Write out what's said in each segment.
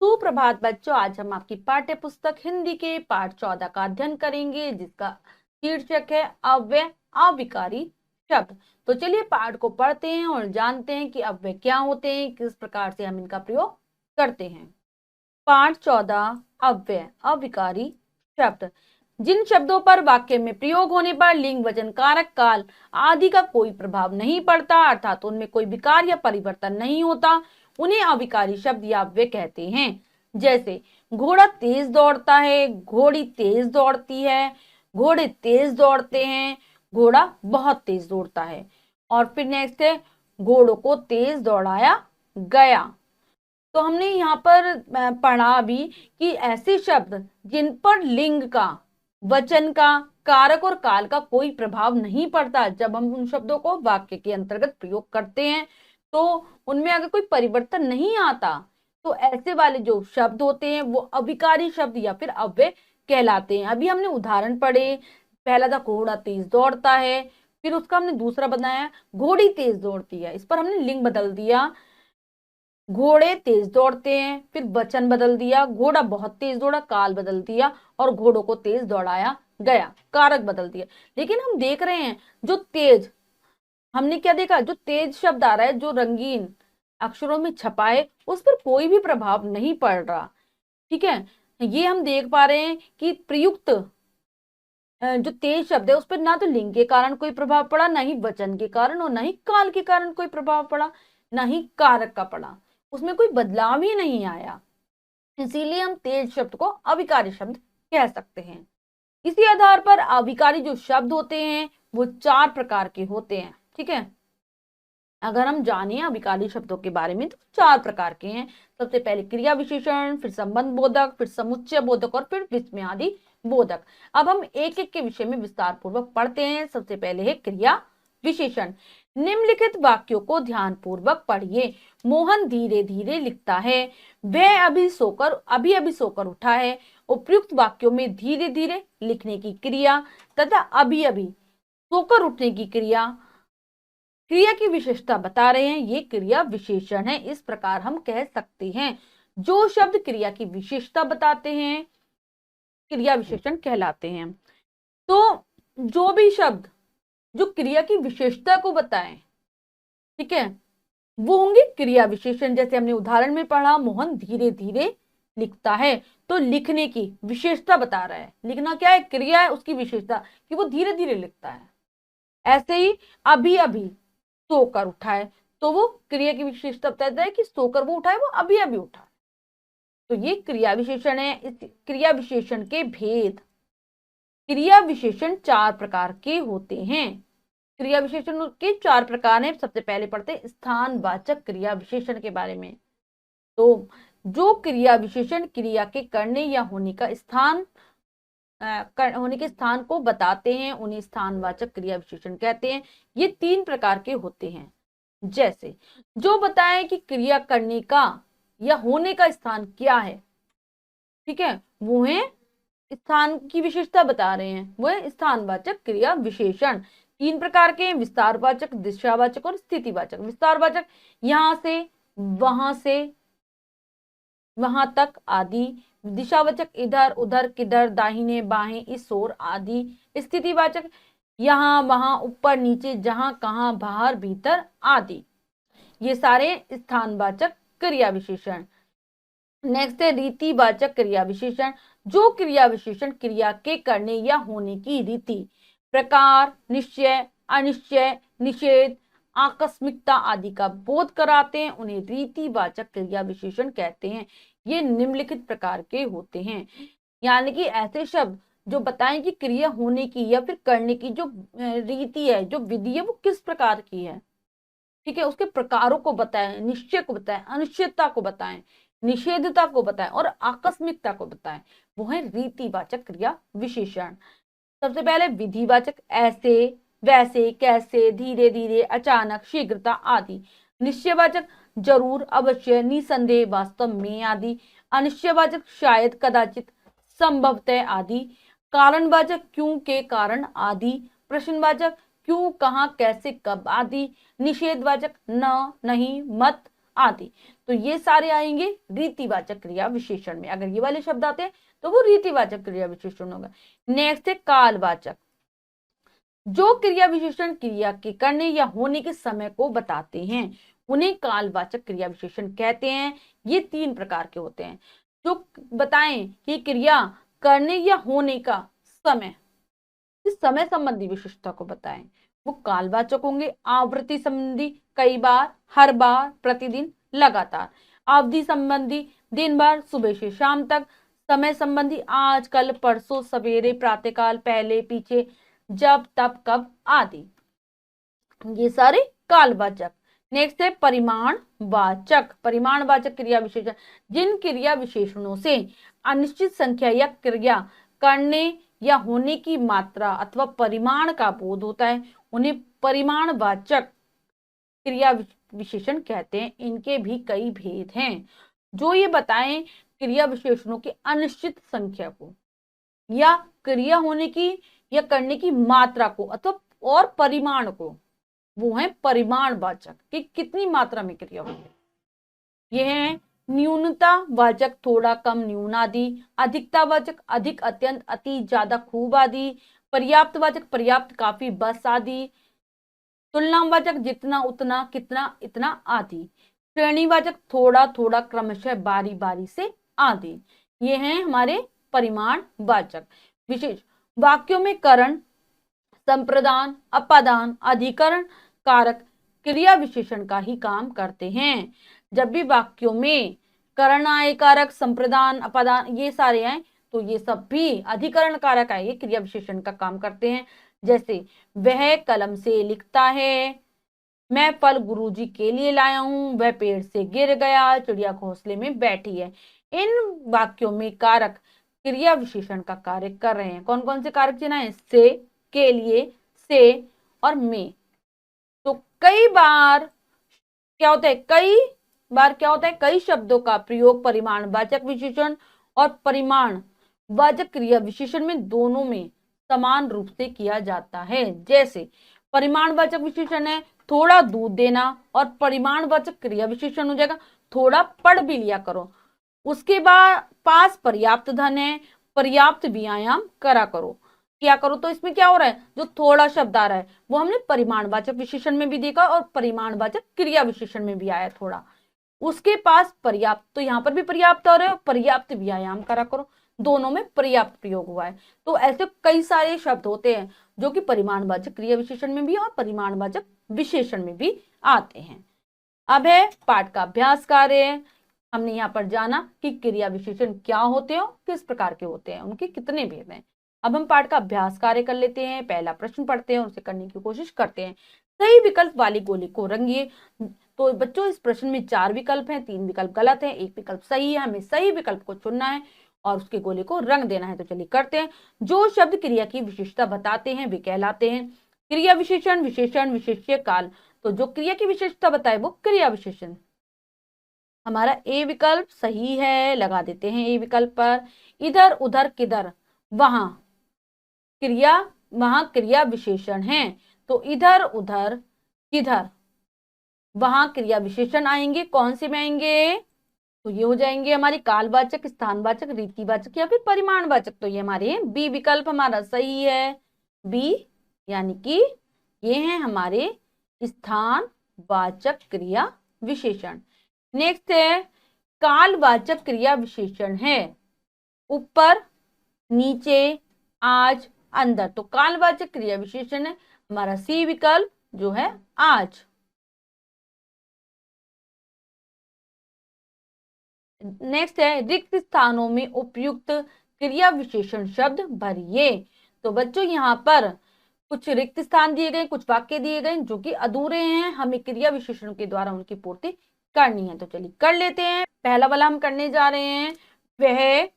सुप्रभात बच्चों, आज हम आपकी पाठ्य पुस्तक हिंदी के पाठ 14 का अध्ययन करेंगे, जिसका शीर्षक है अव्यय अविकारी शब्द। तो चलिए पाठ को पढ़ते हैं और जानते हैं कि अव्यय क्या होते हैं, किस प्रकार से हम इनका प्रयोग करते हैं। पाठ 14 अव्यय अविकारी शब्द। जिन शब्दों पर वाक्य में प्रयोग होने पर लिंग, वचन, कारक, काल आदि का कोई प्रभाव नहीं पड़ता, अर्थात उनमें कोई विकार या परिवर्तन नहीं होता, उन्हें अविकारी शब्द या अव्यय कहते हैं। जैसे घोड़ा तेज दौड़ता है, घोड़ी तेज दौड़ती है, घोड़े तेज दौड़ते हैं, घोड़ा बहुत तेज दौड़ता है। और फिर नेक्स्ट है घोड़ों को तेज दौड़ाया गया। तो हमने यहाँ पर पढ़ा अभी कि ऐसे शब्द जिन पर लिंग का, वचन का, कारक और काल का कोई प्रभाव नहीं पड़ता, जब हम उन शब्दों को वाक्य के अंतर्गत प्रयोग करते हैं तो उनमें अगर कोई परिवर्तन नहीं आता, तो ऐसे वाले जो शब्द होते हैं वो अविकारी शब्द या फिर अव्यय कहलाते हैं। अभी हमने उदाहरण पढ़े, पहला था घोड़ा तेज दौड़ता है, फिर उसका हमने दूसरा बनाया घोड़ी तेज दौड़ती है। इस पर हमने लिंग बदल दिया, घोड़े तेज दौड़ते हैं, फिर वचन बदल दिया, घोड़ा बहुत तेज दौड़ा, काल बदल दिया, और घोड़ों को तेज दौड़ाया गया, कारक बदल दिया। लेकिन हम देख रहे हैं जो तेज, हमने क्या देखा, जो तेज शब्द आ रहा है, जो रंगीन अक्षरों में छपा है, उस पर कोई भी प्रभाव नहीं पड़ रहा। ठीक है, ये हम देख पा रहे हैं कि प्रयुक्त जो तेज शब्द है उस पर ना तो लिंग के कारण कोई प्रभाव पड़ा, ना ही वचन के कारण, और ना ही काल के कारण कोई प्रभाव पड़ा, ना ही कारक का पड़ा, उसमें कोई बदलाव ही नहीं आया। इसीलिए हम तेज शब्द को अविकारी शब्द कह सकते हैं। इसी आधार पर अविकारी जो शब्द होते हैं वो 4 प्रकार के होते हैं। ठीक है, अगर हम जाने अविकारी शब्दों के बारे में तो 4 प्रकार के हैं। सबसे पहले क्रिया विशेषण, फिर संबंध बोधक, फिर समुच्चय बोधक और फिर विस्मयादि बोधक। अब हम एक एक के विषय में विस्तार पूर्वक पढ़ते हैं। सबसे पहले है क्रिया विशेषण। निम्नलिखित वाक्यों को ध्यान पूर्वक पढ़िए। मोहन धीरे धीरे लिखता है, वह अभी अभी सोकर उठा है। उपयुक्त वाक्यों में धीरे धीरे लिखने की क्रिया तथा अभी अभी सोकर उठने की क्रिया की विशेषता बता रहे हैं, ये क्रिया विशेषण है। इस प्रकार हम कह सकते हैं जो शब्द क्रिया की विशेषता बताते हैं क्रिया विशेषण कहलाते हैं। तो जो भी शब्द जो क्रिया की विशेषता को बताएं, ठीक है, वो होंगे क्रिया विशेषण। जैसे हमने उदाहरण में पढ़ा, मोहन धीरे धीरे लिखता है, तो लिखने की विशेषता बता रहा है। लिखना क्या है, क्रिया है, उसकी विशेषता कि वो धीरे धीरे लिखता है। ऐसे ही अभी अभी सोकर उठा है, तो वो क्रिया की विशेषता बताता है कि सोकर वो उठा है, वो अभी अभी उठा है। तो ये क्रिया विशेषण है। इस क्रिया विशेषण के भेद, क्रिया विशेषण 4 प्रकार के होते हैं। क्रिया विशेषण के 4 प्रकार हैं। सबसे पहले पढ़ते हैं स्थानवाचक क्रिया विशेषण के बारे में। तो जो क्रिया विशेषण क्रिया के करने या होने के स्थान को बताते हैं, उन्हें स्थानवाचक क्रिया विशेषण कहते हैं। ये 3 प्रकार के होते हैं। जैसे जो बताएं कि क्रिया करने का या होने का स्थान क्या है, ठीक है, वो है स्थान की विशेषता बता रहे हैं, वो है स्थानवाचक क्रिया विशेषण। 3 प्रकार के हैं, विस्तारवाचक, दिशावाचक और स्थितिवाचक। विस्तारवाचक यहां से वहां तक आदि। दिशावाचक इधर उधर, किधर, दाहिने बाएं, इस ओर आदि। स्थितिवाचक यहाँ वहां, ऊपर नीचे, जहां कहां, बाहर भीतर आदि। ये सारे स्थानवाचक क्रिया विशेषण। नेक्स्ट है रीतिवाचक क्रिया विशेषण। जो क्रिया विशेषण क्रिया के करने या होने की रीति, प्रकार, निश्चय, अनिश्चय, निषेध, आकस्मिकता आदि का बोध कराते हैं, उन्हें रीतिवाचक क्रिया विशेषण कहते हैं। ये निम्नलिखित प्रकार के होते हैं। यानी कि ऐसे शब्द जो बताएं कि क्रिया होने की या फिर करने की जो रीति है, जो विधि है, वो किस प्रकार की है। ठीक है, उसके प्रकारों को बताएं, निश्चय को बताएं, अनिश्चितता को बताएं, निषेधता को बताएं और आकस्मिकता को बताएं, वो है रीतिवाचक क्रिया विशेषण। सबसे पहले विधिवाचक, ऐसे, वैसे, कैसे, धीरे धीरे, अचानक, शीघ्रता आदि। निश्चयवाचक, जरूर, अवश्य, निसंदेह, वास्तव में आदि। अनिश्चयवाचक, शायद, कदाचित, संभवतः आदि। कारणवाचक, क्यों, के कारण आदि। प्रश्नवाचक, क्यों, कहाँ, कैसे, कब आदि। निषेधवाचक, न, नहीं, मत आदि। तो ये सारे आएंगे रीतिवाचक क्रिया विशेषण में। अगर ये वाले शब्द आते हैं तो वो रीतिवाचक क्रिया विशेषण होगा। नेक्स्ट है कालवाचक। जो क्रिया विशेषण क्रिया के करने या होने के समय को बताते हैं उन्हें कालवाचक क्रिया विशेषण कहते हैं। ये 3 प्रकार के होते हैं। जो बताएं कि क्रिया करने या होने का समय, इस समय संबंधी विशेषता को बताएं, वो कालवाचक होंगे। आवृत्ति संबंधी कई बार, हर बार, प्रतिदिन, लगातार। अवधि संबंधी दिन भर, सुबह से शाम तक। समय संबंधी आज, कल, परसों, सवेरे, प्रातःकाल, पहले, पीछे, जब, तब, कब आदि। ये सारे कालवाचक। नेक्स्ट है परिमाणवाचक। परिमाणवाचक क्रिया विशेषण, जिन क्रिया विशेषणों से अनिश्चित संख्या या क्रिया करने या होने की मात्रा अथवा परिमाण का बोध होता है उन्हें परिमाणवाचक क्रिया विशेषण कहते हैं। इनके भी कई भेद हैं। जो ये बताएं क्रिया विशेषणों की अनिश्चित संख्या को या क्रिया होने की या करने की मात्रा को अथवा और परिमाण को, वो है परिमाणवाचक कि कितनी मात्रा में क्रिया होगी। ये है न्यूनता वाचक, थोड़ा, कम, न्यून आदि। अधिकता वाचक, अधिक, अत्यंत, अति, ज्यादा, खूब आदि। पर्याप्त वाचक, पर्याप्त, काफी, बस आदि। तुलनावाचक, जितना, उतना, कितना, इतना आदि। श्रेणीवाचक, थोड़ा थोड़ा, क्रमशः, बारी बारी से आदि। ये हैं हमारे परिमाणवाचक विशेष। वाक्यों में करण, संप्रदान, अपादान, अधिकरण कारक क्रिया विशेषण का ही काम करते हैं। जब भी वाक्यों में करण आए, कारक, संप्रदान, अपादान, ये सारे आए तो ये सब भी अधिकरण कारक आए, ये क्रिया विशेषण का काम करते हैं। जैसे वह कलम से लिखता है, मैं फल गुरुजी के लिए लाया हूं, वह पेड़ से गिर गया, चिड़िया घोंसले में बैठी है। इन वाक्यों में कारक क्रिया विशेषण का कार्य कर रहे हैं। कौन कौन से कारक चिन्ह है? से, के लिए, से और में। तो कई बार क्या होता है, कई शब्दों का प्रयोग परिमाणवाचक विशेषण और परिमाणवाचक क्रिया विशेषण में दोनों में समान रूप से किया जाता है। जैसे परिमाणवाचक विशेषण है थोड़ा दूध देना और परिमाणवाचक क्रिया विशेषण हो जाएगा थोड़ा पढ़ भी लिया करो। उसके बाद पास पर्याप्त धन है, पर्याप्त व्यायाम करा करो, क्या करो। तो इसमें क्या हो रहा है, जो थोड़ा शब्द आ रहा है वो हमने परिमाणवाचक विशेषण में भी देखा और परिमाणवाचक क्रिया विशेषण में भी आया थोड़ा। उसके पास पर्याप्त, तो यहाँ पर भी पर्याप्त हो रहा है, पर्याप्त व्यायाम करा करो, दोनों में पर्याप्त प्रयोग हुआ है। तो ऐसे कई सारे शब्द होते हैं जो कि परिमाणवाचक क्रिया विशेषण में भी और परिमाणवाचक विशेषण में भी आते हैं। अब है पाठ का अभ्यास कार्य। हमने यहाँ पर जाना कि क्रिया विशेषण क्या होते हैं, किस प्रकार के होते हैं, उनके कितने भेद हैं। अब हम पाठ का अभ्यास कार्य कर लेते हैं। पहला प्रश्न पढ़ते हैं और उसे करने की कोशिश करते हैं। सही विकल्प वाली गोली को रंगिए। तो बच्चों इस प्रश्न में 4 विकल्प हैं, 3 विकल्प गलत हैं, 1 विकल्प सही है। हमें सही विकल्प को चुनना है और उसके गोले को रंग देना है। तो चलिए करते हैं। जो शब्द क्रिया की विशेषता बताते हैं वे कहलाते हैं क्रिया विशेषण, विशेषण, विशेष्य, काल। तो जो क्रिया की विशेषता बताए वो क्रिया विशेषण। हमारा ए विकल्प सही है, लगा देते हैं ए विकल्प पर। इधर, उधर, किधर, वहां क्रिया विशेषण है। तो इधर, उधर, किधर, वहां क्रिया विशेषण आएंगे। कौन से में आएंगे? तो ये हो जाएंगे हमारी कालवाचक, स्थानवाचक, रीतिवाचक या फिर परिमाणवाचक। तो ये हमारे बी विकल्प हमारा सही है। बी यानी कि ये है हमारे स्थानवाचक क्रिया विशेषण। नेक्स्ट है कालवाचक क्रिया विशेषण है ऊपर, नीचे, आज, अंदर। तो कालवाचक क्रिया विशेषण है हमारा सी विकल्प जो है आज। नेक्स्ट है रिक्त स्थानों में उपयुक्त क्रिया विशेषण शब्द भरिए। तो बच्चों यहाँ पर कुछ रिक्त स्थान दिए गए, कुछ वाक्य दिए गए जो कि अधूरे हैं, हमें क्रिया विशेषण के द्वारा उनकी पूर्ति करनी है। तो चलिए कर लेते हैं। पहला वाला हम करने जा रहे हैं, वह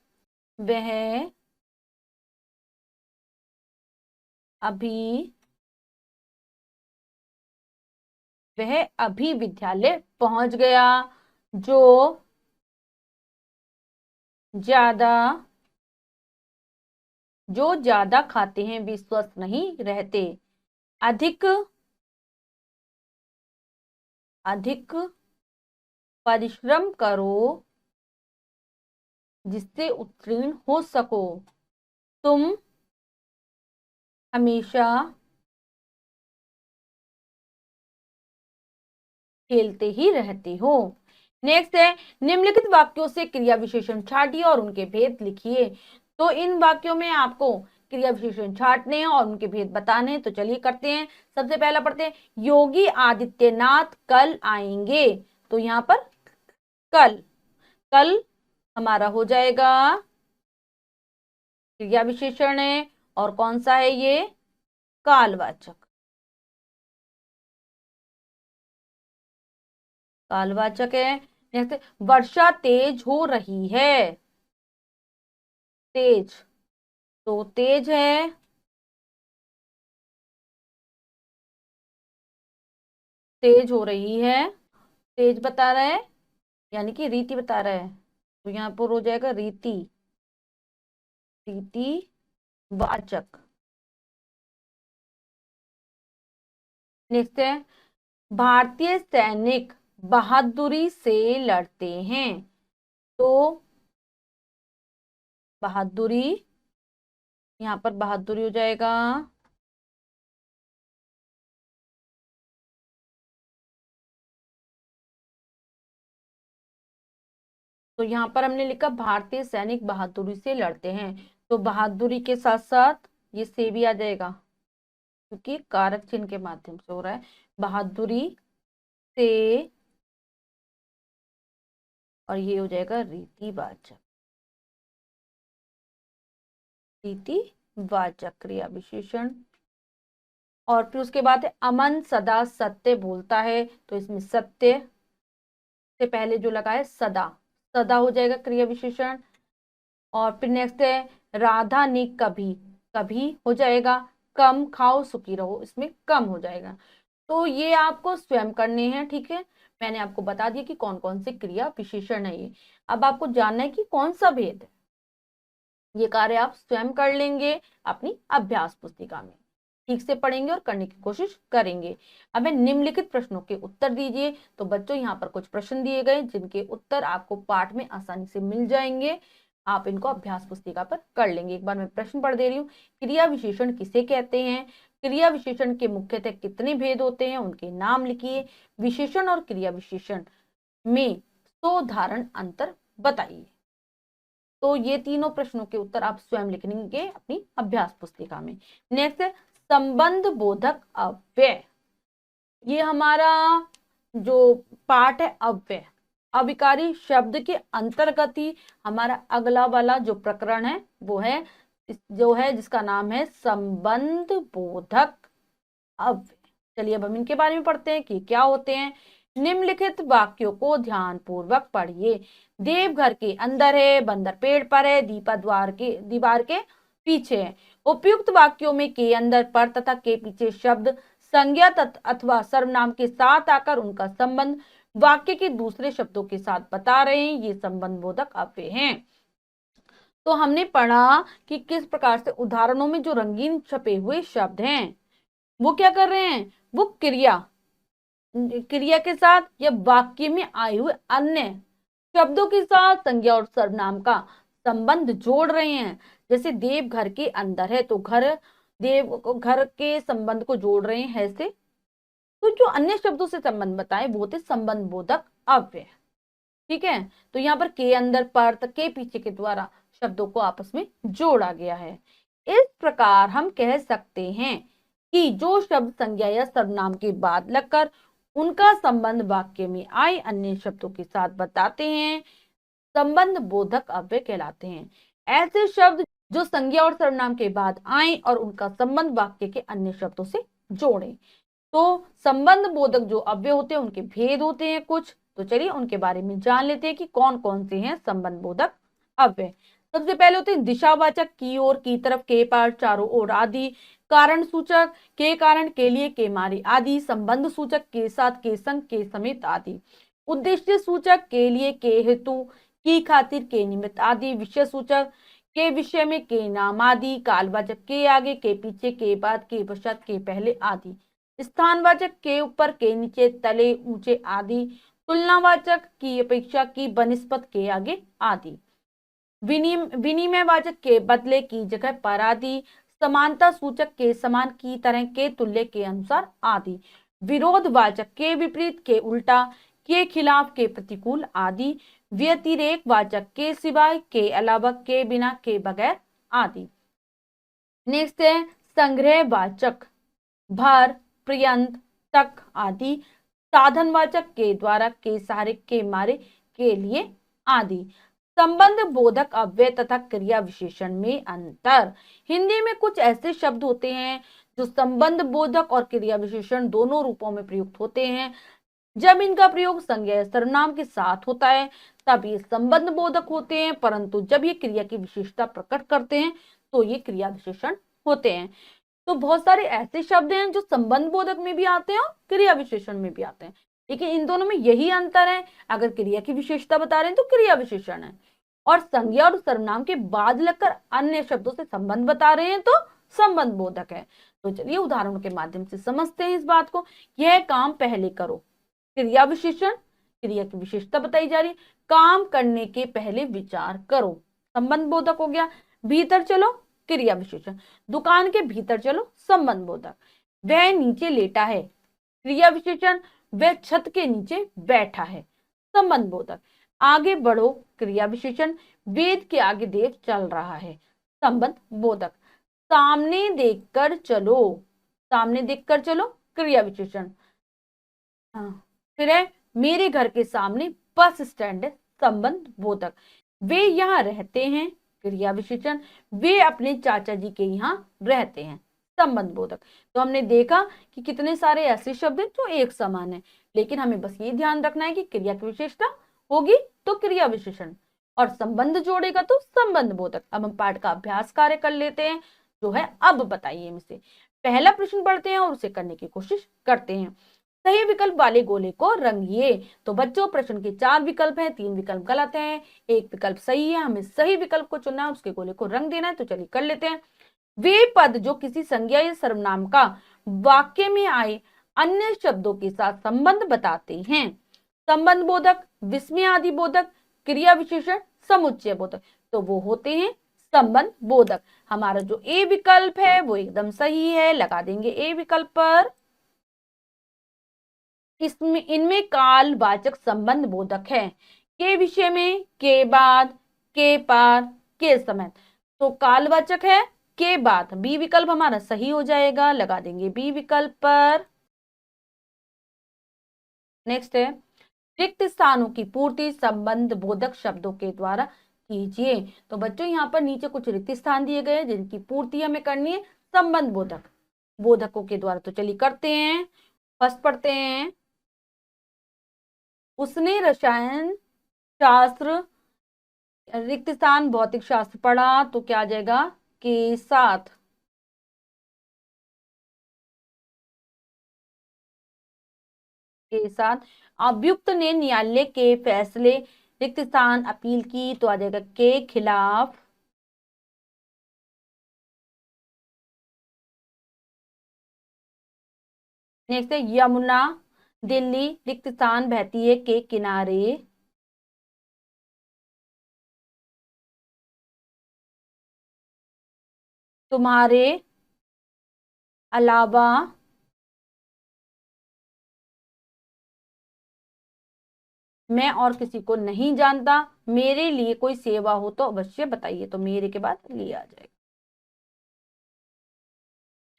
अभी विद्यालय पहुंच गया। जो ज्यादा खाते हैं वे स्वस्थ नहीं रहते। अधिक परिश्रम करो जिससे उत्तीर्ण हो सको। तुम हमेशा खेलते ही रहते हो। नेक्स्ट है, निम्नलिखित वाक्यों से क्रिया विशेषण छाटिए और उनके भेद लिखिए। तो इन वाक्यों में आपको क्रिया विशेषण छाटने हैं और उनके भेद बताने हैं। तो चलिए करते हैं। सबसे पहला पढ़ते हैं, योगी आदित्यनाथ कल आएंगे। तो यहाँ पर कल, कल हमारा हो जाएगा क्रिया विशेषण है। और कौन सा है ये? कालवाचक। कालवाचक है। नेक्स्ट, वर्षा तेज हो रही है। तेज, तो तेज है। तेज हो रही है, तेज बता रहा है, यानी कि रीति बता रहा है। तो यहाँ पर हो जाएगा रीति, रीति वाचक। नेक्स्ट है, भारतीय सैनिक बहादुरी से लड़ते हैं। तो बहादुरी, यहाँ पर बहादुरी हो जाएगा। तो यहाँ पर हमने लिखा भारतीय सैनिक बहादुरी से लड़ते हैं। तो बहादुरी के साथ साथ ये से भी आ जाएगा, क्योंकि कारक चिन्ह के माध्यम से हो रहा है। बहादुरी से, और ये हो जाएगा रीतिवाचक, रीतिवाचक क्रिया विशेषण। और फिर उसके बाद है, अमन सदा सत्य बोलता है। तो इसमें सत्य से पहले जो लगा है सदा, सदा हो जाएगा क्रिया विशेषण। और फिर नेक्स्ट है, राधा ने कभी, कभी हो जाएगा कम खाओ सुखी रहो, इसमें कम हो जाएगा। तो ये आपको स्वयं करने हैं, ठीक है। मैंने आपको बता दिया कि कौन कौन से क्रिया विशेषण है ये। अब आपको जानना है कि कौन सा भेद है। ये कार्य आप स्वयं कर लेंगे अपनी अभ्यास पुस्तिका में, ठीक से पढ़ेंगे और करने की कोशिश करेंगे। अब निम्नलिखित प्रश्नों के उत्तर दीजिए। तो बच्चों यहाँ पर कुछ प्रश्न दिए गए जिनके उत्तर आपको पाठ में आसानी से मिल जाएंगे। आप इनको अभ्यास पुस्तिका पर कर लेंगे। एक बार मैं प्रश्न पढ़ दे रही हूँ। क्रिया विशेषण किसे कहते हैं? क्रिया विशेषण के मुख्यतः कितने भेद होते हैं, उनके नाम लिखिए। विशेषण और क्रिया विशेषण में साधारण अंतर बताइए। तो ये तीनों प्रश्नों के उत्तर आप स्वयं लिखेंगे अपनी अभ्यास पुस्तिका में। नेक्स्ट है, संबंध बोधक अव्यय। ये हमारा जो पाठ है अव्यय अविकारी शब्द के अंतर्गत ही हमारा अगला वाला जो प्रकरण है वो है, जो है जिसका नाम है संबंध बोधक अव्यय। चलिए अब हम इनके बारे में पढ़ते हैं कि क्या होते हैं। निम्नलिखित वाक्यों को ध्यान पूर्वक पढ़िए। देव घर के अंदर है, बंदर पेड़ पर है, दीपा दीवार के पीछे है। उपयुक्त वाक्यों में के अंदर पर तथा के पीछे शब्द संज्ञा अथवा सर्वनाम के साथ आकर उनका संबंध वाक्य के दूसरे शब्दों के साथ बता रहे हैं, ये संबंध बोधक अव्यय हैं। तो हमने पढ़ा कि किस प्रकार से उदाहरणों में जो रंगीन छपे हुए शब्द हैं वो क्या कर रहे हैं, वो क्रिया, क्रिया के साथ या वाक्य में आए हुए अन्य शब्दों के साथ संज्ञा और सर्वनाम का संबंध जोड़ रहे हैं। जैसे देव घर के अंदर है, तो घर, देव घर के संबंध को जोड़ रहे हैं ऐसे। तो जो अन्य शब्दों से संबंध बताए वो थे संबंध बोधक अव्यय, ठीक है। तो यहाँ पर के अंदर पर तक के पीछे के द्वारा शब्दों को आपस में जोड़ा गया है। इस प्रकार हम कह सकते हैं कि जो शब्द संज्ञा या सर्वनाम के बाद लगकर उनका संबंध वाक्य में आए अन्य शब्दों के साथ बताते हैं, संबंध बोधक अव्यय कहलाते हैं। ऐसे शब्द जो संज्ञा और सर्वनाम के बाद आए और उनका संबंध वाक्य के अन्य शब्दों से जोड़े। तो संबंध बोधक जो अव्यय होते हैं उनके भेद होते हैं कुछ। तो चलिए उनके बारे में जान लेते हैं कि कौन कौन से हैं संबंध बोधक अव्यय। सबसे पहले होते हैं दिशावाचक, की ओर, की तरफ, के पार, चारों ओर आदि। कारण सूचक, के कारण, के लिए, के मारे आदि। संबंध सूचक, के साथ, के संग, के समेत आदि। उद्देश्य सूचक, के लिए, के हेतु, की खातिर, के निमित्त आदि। विषय सूचक, के विषय में, के नाम आदि। कालवाचक, के आगे, के पीछे, के बाद, के पश्चात, के पहले आदि। स्थानवाचक, के ऊपर, के नीचे, तले, ऊंचे आदि। तुलनावाचक की अपेक्षा की बनिस्पत के आगे आदि, विनिमयवाचक के बदले की जगह पर आदि, समानता सूचक के समान की तरह के तुल्य के अनुसार आदि, विरोधवाचक के विपरीत के उल्टा के खिलाफ के प्रतिकूल आदि, व्यतिरेक वाचक के सिवाय के अलावा के बिना के बगैर आदि। नेक्स्ट है संग्रहवाचक भर पर्यंत तक आदि, साधनवाचक के द्वारा के सहारे के मारे के लिए आदि। संबंध बोधक अव्यय तथा क्रिया विशेषण में अंतर, हिंदी में कुछ ऐसे शब्द होते हैं जो संबंध बोधक और क्रिया विशेषण दोनों रूपों में प्रयुक्त होते हैं। जब इनका प्रयोग संज्ञा या सर्वनाम के साथ होता है तब ये संबंध बोधक होते हैं, परंतु जब ये क्रिया की विशेषता प्रकट करते हैं तो ये क्रिया विशेषण होते हैं। तो बहुत सारे ऐसे शब्द हैं जो संबंध बोधक में भी आते हैं और क्रिया विशेषण में भी आते हैं, लेकिन इन दोनों में यही अंतर है, अगर क्रिया की विशेषता बता रहे हैं तो क्रिया विशेषण है, और संज्ञा और सर्वनाम के बाद लगकर अन्य शब्दों से संबंध बता रहे हैं तो संबंध बोधक है। तो चलिए उदाहरणों के माध्यम से समझते हैं इस बात को। यह काम पहले करो, क्रिया विशेषण, क्रिया की विशेषता बताई जा रही है, काम करने के पहले विचार करो, संबंध बोधक हो गया। भीतर चलो, क्रिया विशेषण, दुकान के भीतर चलो, संबंध बोधक। वह नीचे लेटा है, क्रिया विशेषण, वह छत के नीचे बैठा है, संबंध बोधक। आगे बढ़ो, क्रिया विशेषण, वेद के आगे देव चल रहा है, संबंध बोधक। सामने देखकर चलो, सामने देखकर चलो, क्रिया विशेषण। फिर है मेरे घर के सामने बस स्टैंड है, संबंध बोधक। वे यहाँ रहते हैं, क्रिया विशेषण, वे अपने चाचा जी के यहाँ रहते हैं, संबंध बोधक। तो हमने देखा कि कितने सारे ऐसे शब्द हैं जो एक समान है, लेकिन हमें बस ये ध्यान रखना है कि क्रिया की विशेषता होगी तो क्रिया विशेषण, और संबंध जोड़ेगा तो संबंध बोधक। अब हम पाठ का अभ्यास कार्य कर लेते हैं जो है, अब बताइए इनसे। पहला प्रश्न पढ़ते हैं और उसे करने की कोशिश करते हैं। सही विकल्प वाले गोले को रंगिए। तो बच्चों प्रश्न के 4 विकल्प हैं, 3 विकल्प गलत हैं, 1 विकल्प सही है। हमें सही विकल्प को चुनना है, उसके गोले को रंग देना है। तो चलिए कर लेते हैं। वे पद जो किसी संज्ञा या सर्वनाम का वाक्य में आए अन्य शब्दों के साथ संबंध बताते हैं, संबंध बोधक, विस्मय आदि बोधक, क्रिया विशेषण, समुच्चय बोधक, तो वो होते हैं संबंध बोधक। हमारा जो ए विकल्प है वो एकदम सही है, लगा देंगे ए विकल्प पर। इसमें इनमें कालवाचक संबंध बोधक है, के विषय में, के बाद, के पार, के समय, तो कालवाचक है के बाद। बी विकल्प हमारा सही हो जाएगा, लगा देंगे बी विकल्प पर। नेक्स्ट है रिक्त स्थानों की पूर्ति संबंध बोधक शब्दों के द्वारा कीजिए। तो बच्चों यहाँ पर नीचे कुछ रिक्त स्थान दिए गए जिनकी पूर्ति हमें करनी है संबंध बोधक बोधकों के द्वारा। तो चलिए करते हैं। फर्स्ट पढ़ते हैं, उसने रसायन शास्त्र, रिक्त स्थान भौतिक शास्त्र पढ़ा, तो क्या आ जाएगा के साथ। के साथ अभियुक्त ने न्यायालय के फैसले, रिक्त स्थान अपील की, तो आ जाएगा के खिलाफ। नेक्स्ट है यमुना दिल्ली, रिक्त स्थान बहती है के किनारे। तुम्हारे अलावा मैं और किसी को नहीं जानता, मेरे लिए कोई सेवा हो तो अवश्य बताइए, तो मेरे के बाद लिया आ जाएगा।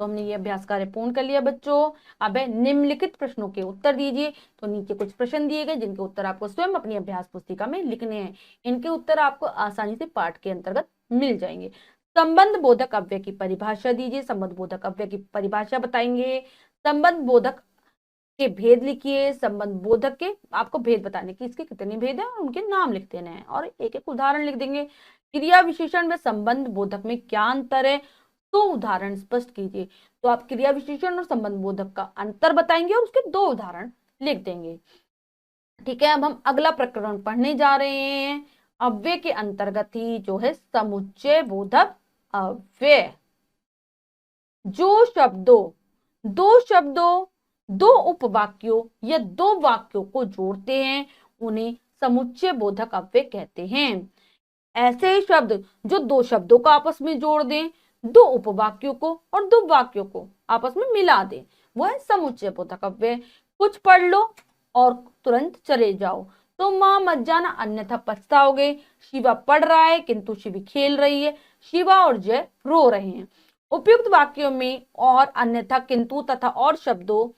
तो हमने ये अभ्यास कार्य पूर्ण कर लिया बच्चों। अब निम्नलिखित प्रश्नों के उत्तर दीजिए। तो नीचे कुछ प्रश्न दिए गए जिनके उत्तर आपको स्वयं अपनी अभ्यास पुस्तिका में लिखने हैं। इनके उत्तर आपको आसानी से पाठ के अंतर्गत मिल जाएंगे। संबंध बोधक अव्यय की परिभाषा दीजिए, संबंध बोधक अव्यय की परिभाषा बताएंगे। संबंध बोधक के भेद लिखिए, संबंध बोधक के आपको भेद बताने की इसके कितने भेद हैं और उनके नाम लिख देने हैं और एक एक उदाहरण लिख देंगे। क्रिया विशेषण व संबंध बोधक में क्या अंतर है तो उदाहरण स्पष्ट कीजिए। तो आप क्रिया विशेषण और संबंध बोधक का अंतर बताएंगे और उसके 2 उदाहरण लिख देंगे। ठीक है, अब हम अगला प्रकरण पढ़ने जा रहे हैं। अव्यय के अंतर्गत ही जो है समुच्चय बोधक अव्यय। जो शब्दों, 2 शब्दों दो उपवाक्यों या दो वाक्यों को जोड़ते हैं उन्हें समुच्चय बोधक अव्यय कहते हैं। ऐसे ही शब्द जो दो शब्दों को आपस में जोड़ दें, दो उपवाक्यों को और दो वाक्यों को आपस में मिला दें, वो है समुच्चय बोधक अव्यय। कुछ पढ़ लो और तुरंत चले जाओ, तो मां मत जाना अन्यथा पछताओगे। शिवा पढ़ रहा है किंतु शिवी खेल रही है, शिवा और जय रो रहे हैं। उपयुक्त वाक्यों में और अन्यथा किंतु तथा और शब्दों,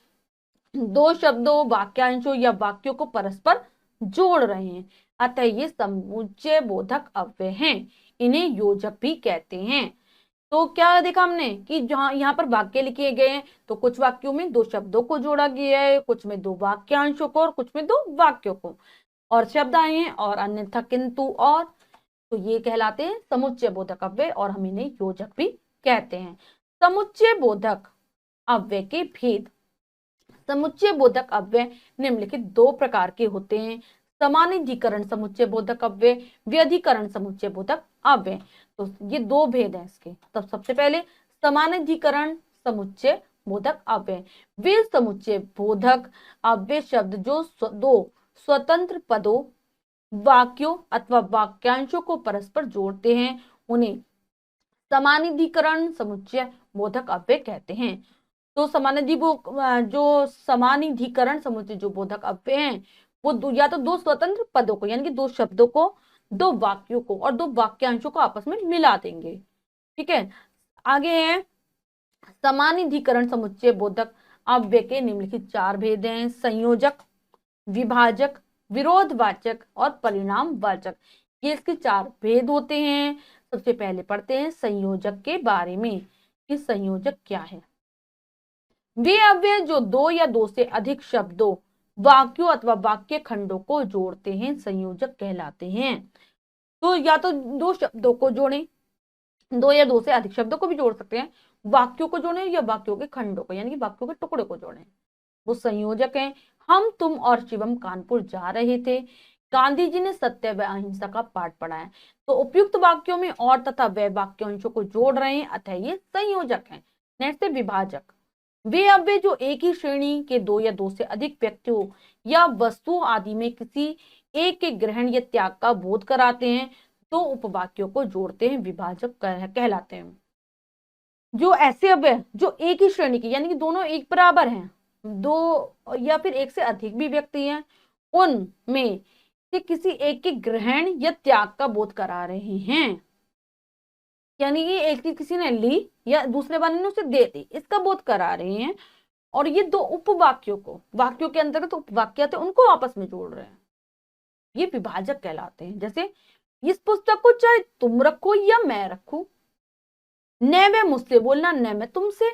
दो शब्दों वाक्यांशों या वाक्यों को परस्पर जोड़ रहे हैं, अतः ये समुच्चय बोधक अव्यय हैं। इन्हें योजक भी कहते हैं। तो क्या देखा हमने कि जहां यहाँ पर वाक्य लिखे गए हैं तो कुछ वाक्यों में दो शब्दों को जोड़ा गया है, कुछ में दो वाक्यांशों को और कुछ में दो वाक्यों को, और शब्द आए हैं और अन्यथा किंतु और, तो ये कहलाते हैं समुच्चय बोधक अव्यय और हम इन्हें योजक भी कहते हैं। समुच्चय बोधक अव्यय के भेद। समुच्चय बोधक अव्यय निम्नलिखित दो प्रकार के होते हैं। समानाधिकरण समुच्चय बोधक अव्यय, व्यधिकरण समुच्चय बोधक अव्यय। तो ये दो भेद हैं इसके। तब सबसे पहले समानाधिकरण समुच्चय बोधक अव्यय। वे समुच्चय बोधक अव्यय शब्द जो दो स्वतंत्र पदों, वाक्यों अथवा वाक्यांशों को परस्पर जोड़ते हैं उन्हें समानाधिकरण समुच्चय बोधक अव्यय कहते हैं। तो जो समानाधिकरण समुच्चय जो बोधक अव्यय हैं वो या तो दो स्वतंत्र पदों को यानी कि दो शब्दों को, दो वाक्यों को और दो वाक्यांशों को आपस में मिला देंगे। ठीक है, आगे है समानाधिकरण समुच्चय बोधक अव्यय के निम्नलिखित चार भेद हैं। संयोजक, विभाजक, विरोधवाचक और परिणामवाचक। ये इसके चार भेद होते हैं। सबसे पहले पढ़ते हैं संयोजक के बारे में कि संयोजक क्या है। वे अव्यय जो दो या दो से अधिक शब्दों, वाक्यों अथवा वाक्य खंडों को जोड़ते हैं संयोजक कहलाते हैं। तो या तो दो शब्दों को जोड़ें, दो या दो से अधिक शब्दों को भी जोड़ सकते हैं, वाक्यों को जोड़ें या वाक्यों के खंडों को यानी कि वाक्यों के टुकड़े को जोड़ें, वो संयोजक हैं। हम, तुम और शिवम कानपुर जा रहे थे। गांधी जी ने सत्य व अहिंसा का पाठ पढ़ाया। तो उपयुक्त वाक्यों में और तथा व वाक्यांशों को जोड़ रहे हैं, अतः ये संयोजक हैं। नेक्स्ट है विभाजक। वे अव्यय जो एक ही श्रेणी के दो या दो से अधिक व्यक्तियों या वस्तुओं आदि में किसी एक के ग्रहण या त्याग का बोध कराते हैं, तो उपवाक्यों को जोड़ते हैं, विभाजक कहलाते हैं। जो ऐसे अव्यय जो एक ही श्रेणी के यानी कि दोनों एक बराबर हैं, दो या फिर एक से अधिक भी व्यक्ति हैं, उनमें से किसी एक के ग्रहण या त्याग का बोध करा रहे हैं, यानी कि एक चीज किसी ने ली या दूसरे वाले ने उसे दे दी, इसका बोध करा रहे हैं। और ये दो उपवाक्यों को, वाक्यों के अंतर्गत उपवाक्य आते हैं, उनको आपस में जोड़ रहे हैं, ये विभाजक कहलाते हैं। जैसे इस पुस्तक को चाहे तुम रखो या मैं रखूं, न मैं मुझसे बोलना न मैं तुमसे,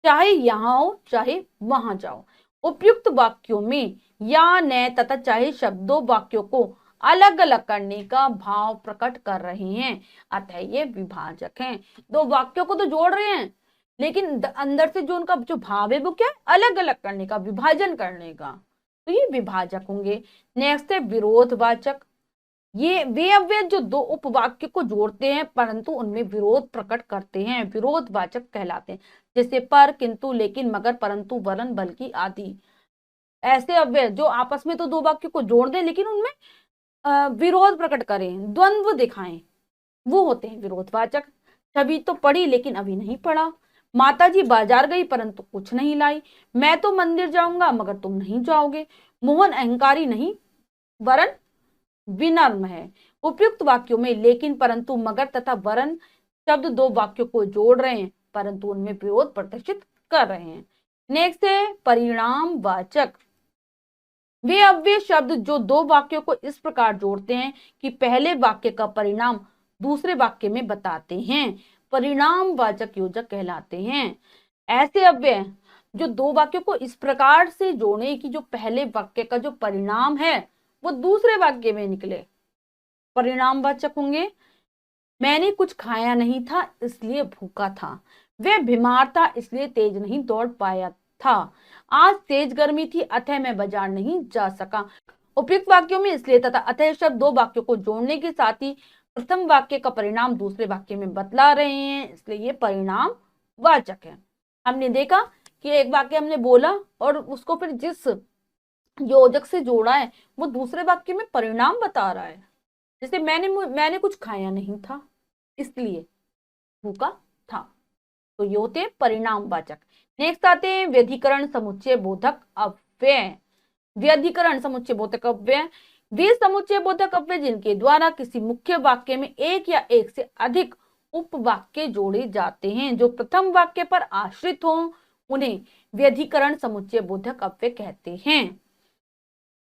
चाहे यहां हो चाहे वहां जाओ। उपयुक्त वाक्यों में या न तथा चाहे शब्दों वाक्यों को अलग अलग करने का भाव प्रकट कर रहे हैं, अतः ये विभाजक हैं। दो वाक्यों को तो जोड़ रहे हैं लेकिन अंदर से जो उनका जो भाव है वो क्या है, अलग अलग करने का, विभाजन करने का, तो ये विभाजक होंगे। नेक्स्ट है विरोधवाचक। ये वे अव्यय जो दो उपवाक्य को जोड़ते हैं परंतु उनमें विरोध प्रकट करते हैं, विरोधवाचक कहलाते हैं। जैसे पर, किंतु, लेकिन, मगर, परंतु, वरन, बल्कि आदि। ऐसे अव्यय जो आपस में तो दो वाक्य को जोड़ दें लेकिन उनमें विरोध प्रकट करें, द्वंद्व दिखाएं, वो होते हैं विरोधवाचक। छवि तो पढ़ी लेकिन अभी नहीं पढ़ा। माताजी बाजार गई परंतु कुछ नहीं लाई। मैं तो मंदिर जाऊंगा मगर तुम नहीं जाओगे। मोहन अहंकारी नहीं वरन विनम्र है। उपयुक्त वाक्यों में लेकिन, परंतु, मगर तथा वरन शब्द दो वाक्यों को जोड़ रहे हैं परंतु उनमें विरोध प्रदर्शित कर रहे हैं। नेक्स्ट है परिणामवाचक। वे अव्यय शब्द जो दो वाक्यों को इस प्रकार जोड़ते हैं कि पहले वाक्य का परिणाम दूसरे वाक्य में बताते हैं, परिणामवाचक योजक कहलाते हैं। ऐसे अव्यय जो दो वाक्यों को इस प्रकार से जोड़े कि जो पहले वाक्य का जो परिणाम है वो दूसरे वाक्य में निकले, परिणामवाचक होंगे। मैंने कुछ खाया नहीं था इसलिए भूखा था। वह बीमार था इसलिए तेज नहीं दौड़ पाया था। आज तेज गर्मी थी अतः मैं बाजार नहीं जा सका। उपयुक्त वाक्यों में इसलिए तथा अतः शब्द दो वाक्यों को जोड़ने के साथ ही प्रथम वाक्य का परिणाम दूसरे वाक्य में बतला रहे हैं, इसलिए ये परिणाम वाचक है। हमने देखा कि एक वाक्य हमने बोला और उसको फिर जिस योजक से जोड़ा है वो दूसरे वाक्य में परिणाम बता रहा है। जैसे मैंने कुछ खाया नहीं था इसलिए भूखा था। तो ये होते हैं परिणामवाचक। नेक्स्ट आते हैं व्यधिकरण समुच्चय बोधक अव्यय। व्यधिकरण समुच्चय बोधक अव्यय वे समुच्चय बोधक अव्यय जिनके द्वारा किसी मुख्य वाक्य में एक या एक से अधिक उपवाक्य जोड़े जाते हैं जो प्रथम वाक्य पर आश्रित हो उन्हें व्यधिकरण समुच्चय बोधक अव्यय कहते हैं।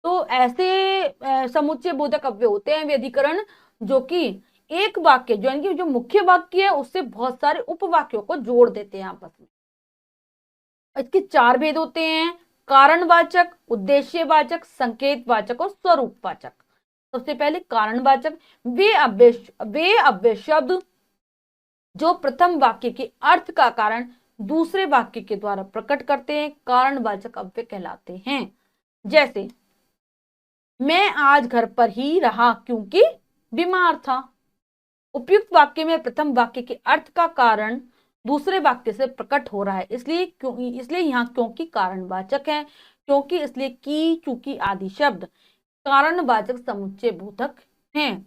तो ऐसे समुच्चय बोधक अव्यय होते हैं व्यधिकरण जो कि एक वाक्य जो यानी कि जो मुख्य वाक्य है उससे बहुत सारे उपवाक्यों को जोड़ देते हैं आपस में। इसके 4 भेद होते हैं, कारणवाचक, उद्देश्यवाचक, संकेतवाचक और स्वरूपवाचक। सबसे पहले कारणवाचक वे अव्यय शब्द जो प्रथम वाक्य के अर्थ का कारण दूसरे वाक्य के द्वारा प्रकट करते हैं कारणवाचक अव्यय कहलाते हैं। जैसे मैं आज घर पर ही रहा क्योंकि बीमार था। उपयुक्त वाक्य में प्रथम वाक्य के अर्थ का कारण दूसरे वाक्य से प्रकट हो रहा है इसलिए यहाँ क्योंकि कारणवाचक है। क्योंकि इसलिए की चूंकि आदि शब्द कारणवाचक समुच्चय बोधक हैं।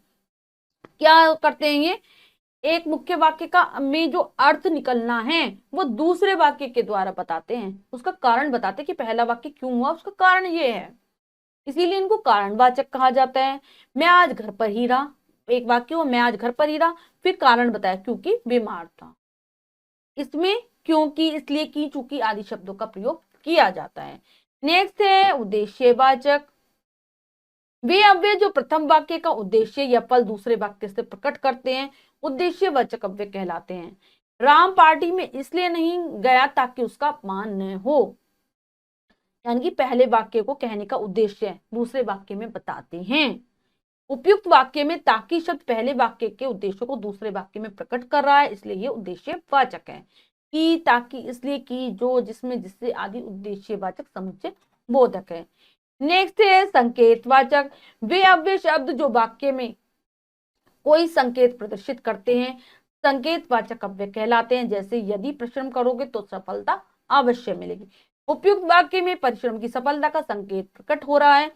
क्या करते हैं ये एक मुख्य वाक्य का में जो अर्थ निकलना है वो दूसरे वाक्य के द्वारा बताते हैं, उसका कारण बताते हैं कि पहला वाक्य क्यों हुआ उसका कारण ये है, इसीलिए इनको कारणवाचक कहा जाता है। मैं आज घर पर ही रहा, एक वाक्य हुआ मैं आज घर पर ही रहा, फिर कारण बताया क्योंकि बीमार था। इसमें क्योंकि इसलिए की चूंकि आदि शब्दों का प्रयोग किया जाता है। नेक्स्ट है उद्देश्यवाचक वे अव्यय जो प्रथम वाक्य का उद्देश्य या फल दूसरे वाक्य से प्रकट करते हैं उद्देश्यवाचक अव्यय कहलाते हैं। राम पार्टी में इसलिए नहीं गया ताकि उसका अपमान न हो, यानी कि पहले वाक्य को कहने का उद्देश्य दूसरे वाक्य में बताते हैं। उपयुक्त वाक्य में ताकि शब्द पहले वाक्य के उद्देश्य को दूसरे वाक्य में प्रकट कर रहा है इसलिए ये उद्देश्यवाचक है। कि ताकि इसलिए कि जो जिसमें जिससे आदि उद्देश्यवाचक समुच्चय बोधक है। नेक्स्ट है संकेतवाचक वे अव्यय शब्द जो वाक्य में कोई संकेत प्रदर्शित करते हैं संकेतवाचक अव्यय कहलाते हैं। जैसे यदि परिश्रम करोगे तो सफलता अवश्य मिलेगी। उपयुक्त वाक्य में परिश्रम की सफलता का संकेत प्रकट हो रहा है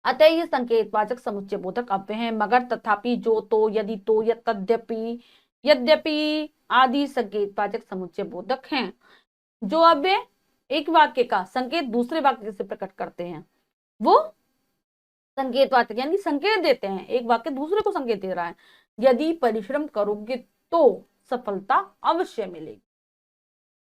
अतः ये संकेतवाचक समुच्चय बोधक अव्यय है। मगर तथापि जो तो यदि तो तद्यपि यद्यपि आदि संकेतवाचक समुच्चय बोधक हैं। जो अव्यय एक वाक्य का संकेत दूसरे वाक्य से प्रकट करते हैं वो संकेतवाचक यानी संकेत देते हैं, एक वाक्य दूसरे को संकेत दे रहा है। यदि परिश्रम करोगे तो सफलता अवश्य मिलेगी।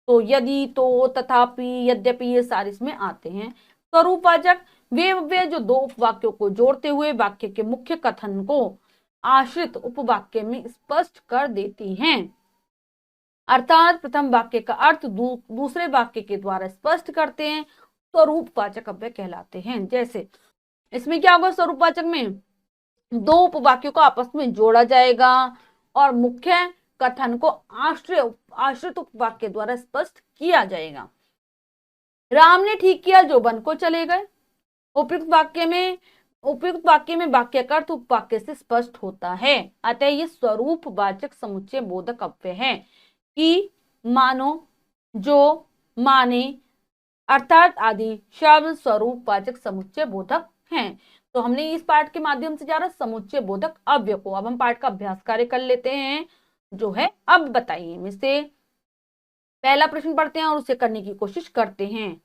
तो यदि तो तथापि यद्यपि ये सारे इसमें आते हैं। स्वरूपवाचक वे अव्यय जो दो उपवाक्यों को जोड़ते हुए वाक्य के मुख्य कथन को आश्रित उपवाक्य में स्पष्ट कर देती हैं, अर्थात प्रथम वाक्य का अर्थ दूसरे वाक्य के द्वारा स्पष्ट करते हैं स्वरूपवाचक अव्यय कहलाते हैं। जैसे इसमें क्या होगा स्वरूपवाचक में दो उपवाक्यों को आपस में जोड़ा जाएगा और मुख्य कथन को आश्रित उपवाक्य द्वारा स्पष्ट किया जाएगा। राम ने ठीक किया जो वन को चले गए। उपयुक्त वाक्य में वाक्य का अर्थ उपवाक्य से स्पष्ट होता है अतः ये स्वरूपवाचक समुच्चय बोधक अव्यय है कि मानो जो माने अर्थात आदि शब्द स्वरूपवाचक समुच्चय बोधक हैं। तो हमने इस पाठ के माध्यम से जाना समुच्चय बोधक अव्यय को। अब हम पाठ का अभ्यास कार्य कर लेते हैं जो है अब बताइए इनमें से पहला प्रश्न पढ़ते हैं और उसे करने की कोशिश करते हैं।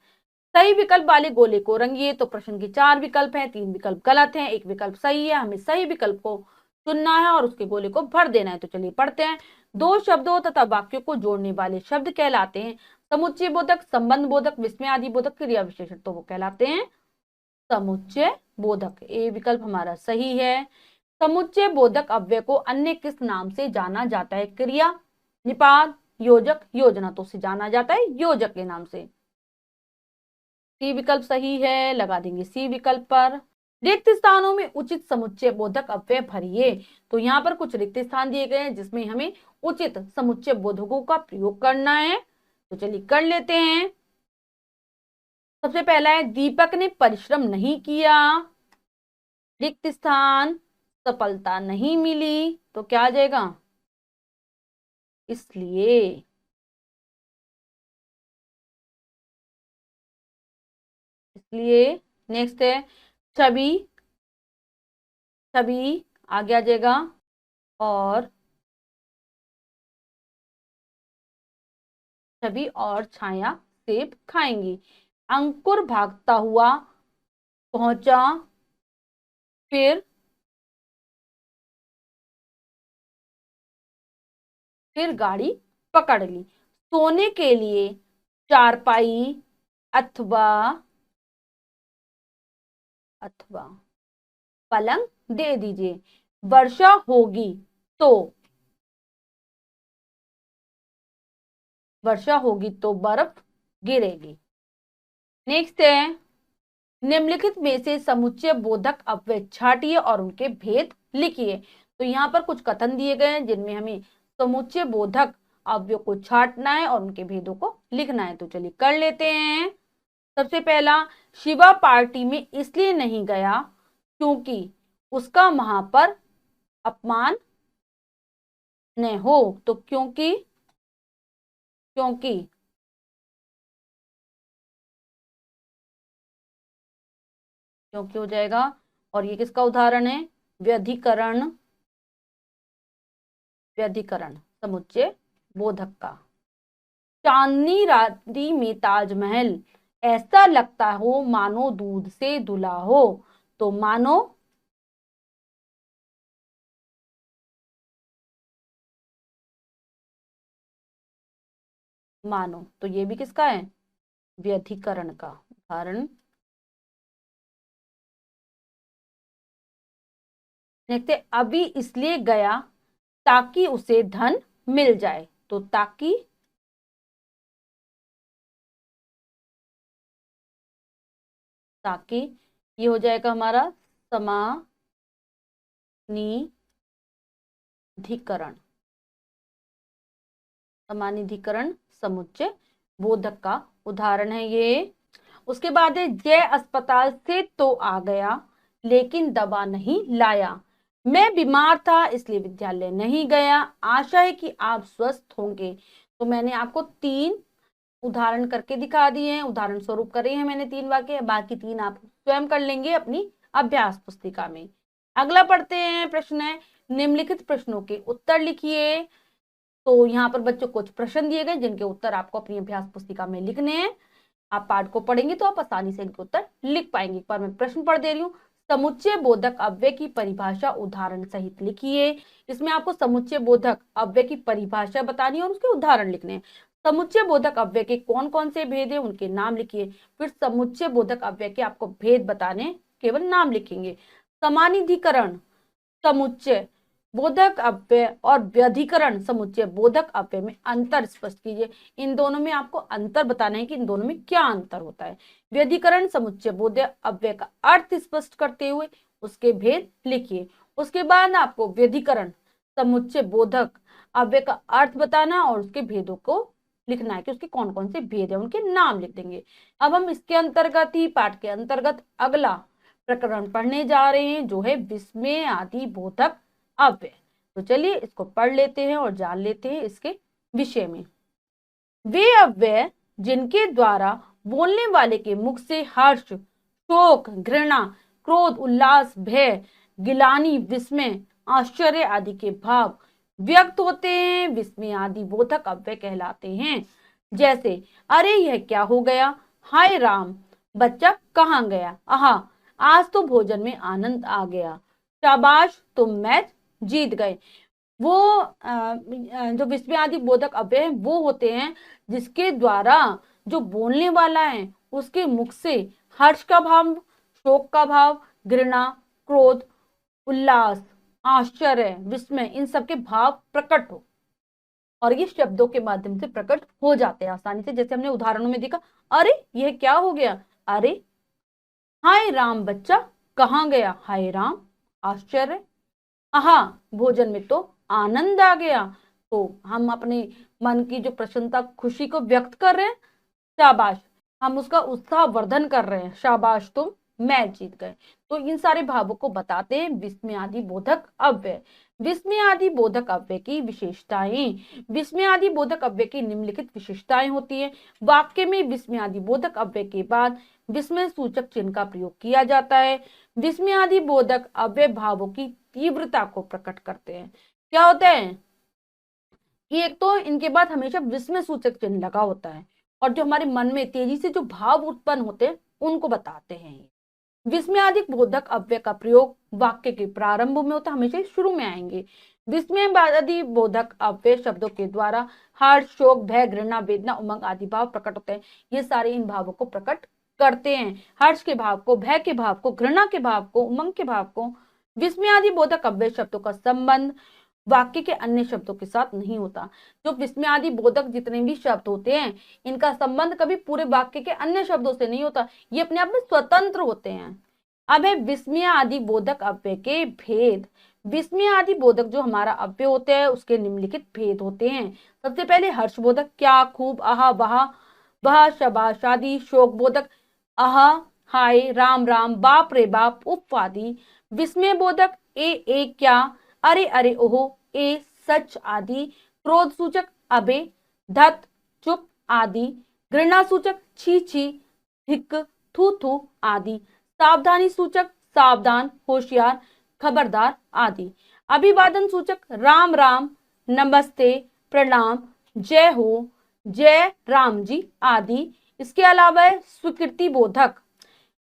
सही विकल्प वाले गोले को रंगिए। तो प्रश्न के 4 विकल्प हैं, 3 विकल्प गलत हैं, 1 विकल्प सही है। हमें सही विकल्प को चुनना है और उसके गोले को भर देना है। तो चलिए पढ़ते हैं। दो शब्दों तथा वाक्यों को जोड़ने वाले शब्द कहलाते हैं समुच्चय बोधक, संबंध बोधक, विस्मय आदि बोधक, क्रिया विशेषण। तो वो कहलाते हैं समुच्चय बोधक। ए विकल्प हमारा सही है। समुच्चय बोधक अव्यय को अन्य किस नाम से जाना जाता है? क्रिया, निपात, योजक, योजना। तो उसे जाना जाता है योजक के नाम से। सी विकल्प सही है, लगा देंगे सी विकल्प पर। रिक्त स्थानों में उचित समुच्चय बोधक अव्यय भरिए। तो यहाँ पर कुछ रिक्त स्थान दिए गए हैं जिसमें हमें उचित समुच्चय बोधकों का प्रयोग करना है। तो चलिए कर लेते हैं। सबसे पहला है दीपक ने परिश्रम नहीं किया, रिक्त स्थान, सफलता नहीं मिली। तो क्या आ जाएगा? इसलिए लिए नेक्स्ट है छवि, छवि आगे आ जाएगा, और छवि और छाया सेब खाएंगी। अंकुर भागता हुआ पहुंचा, फिर गाड़ी पकड़ ली। सोने के लिए चारपाई अथवा अथवा पलंग दे दीजिए। वर्षा होगी तो, वर्षा होगी तो बर्फ गिरेगी। नेक्स्ट है निम्नलिखित में से समुच्चय बोधक अव्यय छाटिए और उनके भेद लिखिए। तो यहाँ पर कुछ कथन दिए गए हैं जिनमें हमें समुच्चय बोधक अव्यय को छाटना है और उनके भेदों को लिखना है। तो चलिए कर लेते हैं। सबसे पहला, शिवा पार्टी में इसलिए नहीं गया क्योंकि उसका वहां पर अपमान न हो। तो क्योंकि, क्योंकि क्योंकि हो जाएगा। और ये किसका उदाहरण है? व्यधिकरण, व्यधिकरण समुच्चय बोधक का। चांदनी रात्रि में ताजमहल ऐसा लगता हो मानो दूध से धुला हो। तो मानो, मानो तो ये भी किसका है? व्यधिकरण का उदाहरण। देखते, अभी इसलिए गया ताकि उसे धन मिल जाए। तो ताकि, ताकि ये हो जाएगा हमारा समानिधिकरण, समानिधिकरण समुच्चय बोधक का उदाहरण है ये। उसके बाद है जय अस्पताल से तो आ गया लेकिन दवा नहीं लाया। मैं बीमार था इसलिए विद्यालय नहीं गया। आशा है कि आप स्वस्थ होंगे। तो मैंने आपको 3 उदाहरण करके दिखा दिए हैं, उदाहरण स्वरूप करे हैं मैंने 3 वाक्य, बाकी 3 आप स्वयं कर लेंगे अपनी अभ्यास पुस्तिका में। अगला पढ़ते हैं। प्रश्न है निम्नलिखित प्रश्नों के उत्तर लिखिए। तो यहाँ पर बच्चों कुछ प्रश्न दिए गए जिनके उत्तर आपको अपनी अभ्यास पुस्तिका में लिखने हैं। आप पाठ को पढ़ेंगे तो आप आसानी से इनके उत्तर लिख पाएंगे। एक बार मैं प्रश्न पढ़ दे रही हूँ। समुच्चय बोधक अव्यय की परिभाषा उदाहरण सहित लिखिए। इसमें आपको समुच्चय बोधक अव्यय की परिभाषा बतानी है और उसके उदाहरण लिखने हैं। समुच्चय बोधक अव्यय के कौन कौन से भेद है उनके नाम लिखिए। फिर समुच्चय बोधक अव्यय के आपको भेद बताने, केवल नाम लिखेंगे। समानिधिकरण समुच्चय बोधक अव्यय और व्यधिकरण समुच्चय बोधक अव्यय में अंतर स्पष्ट कीजिए। इन दोनों में आपको अंतर बताना है कि इन दोनों में क्या अंतर होता है। व्यधिकरण समुच्चय बोधक अव्यय का अर्थ स्पष्ट करते हुए उसके भेद लिखिए। उसके बाद आपको व्यधिकरण समुच्चय बोधक अव्यय का अर्थ बताना और उसके भेदों को लिखना है कि उसके कौन कौन से भेद है, उनके नाम लिख देंगे। अब हम इसके अंतर्गत ही पाठ के अंतर्गत अगला प्रकरण पढ़ने जा रहे हैं जो है विस्मय आदि बोधक अव्यय। तो चलिए इसको पढ़ लेते हैं और जान लेते हैं इसके विषय में। वे अव्यय जिनके द्वारा बोलने वाले के मुख से हर्ष, शोक, घृणा, क्रोध, उल्लास, भय, गिलानी, विस्मय, आश्चर्य आदि के भाव व्यक्त होते हैं विस्मय आदि बोधक अव्यय कहलाते हैं। जैसे अरे यह क्या हो गया, हाय राम बच्चा कहाँ गया, आहा आज तो भोजन में आनंद आ गया, शाबाश तुम मैच जीत गए। वो जो विस्मय आदि बोधक अव्यय वो होते हैं जिसके द्वारा जो बोलने वाला है उसके मुख से हर्ष का भाव, शोक का भाव, घृणा, क्रोध, उल्लास, आश्चर्य, विस्मय इन सब के भाव प्रकट हो और ये शब्दों के माध्यम से प्रकट हो जाते हैं आसानी से। जैसे हमने उदाहरणों में देखा, अरे यह क्या हो गया, अरे हाय राम बच्चा कहाँ गया, हाय राम आश्चर्य, आहा भोजन में तो आनंद आ गया। तो हम अपने मन की जो प्रसन्नता, खुशी को व्यक्त कर रहे हैं, शाबाश हम उसका उत्साह वर्धन कर रहे हैं, शाबाश तुम मैच जीत गए। तो इन सारे भावों को बताते हैं विस्मय आदि बोधक अव्यय। विस्मय आदि बोधक अव्यय की विशेषताएं। विस्मय आदि बोधक अव्यय की निम्नलिखित विशेषताएं होती है। वाक्य में विस्मय आदि बोधक अव्यय के बाद विस्मय सूचक चिन्ह का प्रयोग किया जाता है। विस्मयादि बोधक अव्यय भावों की तीव्रता को प्रकट करते हैं। क्या होता है कि एक तो इनके बाद हमेशा विस्मय सूचक चिन्ह लगा होता है, और जो हमारे मन में तेजी से जो भाव उत्पन्न होते हैं उनको बताते हैं। विस्मयादिक बोधक अव्यय का प्रयोग वाक्य के प्रारंभ में होता है, हमेशा शुरू में आएंगे। विस्मयादि बोधक अव्यय शब्दों के द्वारा हर्ष, शोक, भय, घृणा, वेदना, उमंग आदि भाव प्रकट होते हैं। ये सारे इन भावों को प्रकट करते हैं, हर्ष के भाव को, भय के भाव को, घृणा के भाव को, उमंग के भाव को। विस्मयादि बोधक अव्यय शब्दों का संबंध वाक्य के अन्य शब्दों के साथ नहीं होता। जो विस्मयादि बोधक जितने भी शब्द होते हैं, इनका संबंध कभी पूरे वाक्य के अन्य शब्दों से नहीं होता, ये अपने आप में स्वतंत्र होते हैं। अब है विस्मय आदि बोधक अव्यय के भेद। विस्मय आदि बोधक जो हमारा अव्यय होते हैं उसके निम्नलिखित भेद होते हैं। सबसे पहले हर्ष बोधक क्या, खूब, आहा, वाह, वह, शाबाश आदि। शोक बोधक आहा, हाय, राम राम, बाप रे बाप, उफ आदि। विस्मय बोधक ए क्या, अरे अरे, ओहो, ए सच आदि। क्रोध सूचक अबे, धत, चुप आदि। घृणा सूचक छी छी, धिक, थू थू आदि। सावधानी सूचक सावधान, होशियार, खबरदार आदि। अभिवादन सूचक राम राम, नमस्ते, प्रणाम, जय हो, जय राम जी आदि। इसके अलावा स्वीकृति बोधक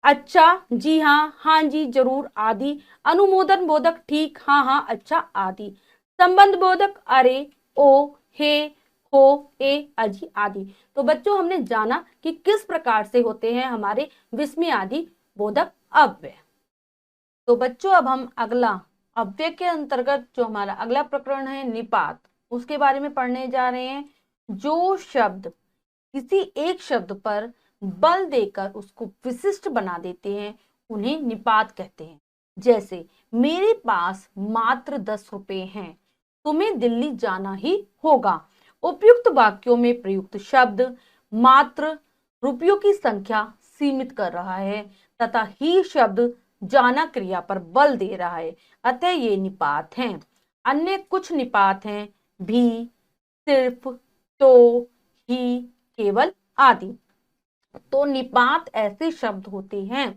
अच्छा, जी हाँ, हाँ जी, जरूर आदि। अनुमोदन बोधक ठीक, हाँ हाँ, अच्छा आदि। संबंध बोधक अरे, ओ, हे, हो, ए, अजी आदि। तो बच्चों हमने जाना कि किस प्रकार से होते हैं हमारे विस्मय आदि बोधक अव्यय। तो बच्चों अब हम अगला अव्यय के अंतर्गत जो हमारा अगला प्रकरण है निपात, उसके बारे में पढ़ने जा रहे हैं। जो शब्द किसी एक शब्द पर बल देकर उसको विशिष्ट बना देते हैं उन्हें निपात कहते हैं। जैसे मेरे पास मात्र 10 रुपए हैं, तुम्हें दिल्ली जाना ही होगा। उपयुक्त वाक्यों में प्रयुक्त शब्द मात्र रुपयों की संख्या सीमित कर रहा है तथा ही शब्द जाना क्रिया पर बल दे रहा है, अतः ये निपात हैं। अन्य कुछ निपात हैं भी, सिर्फ, तो, ही, केवल आदि। तो निपात ऐसे शब्द होते हैं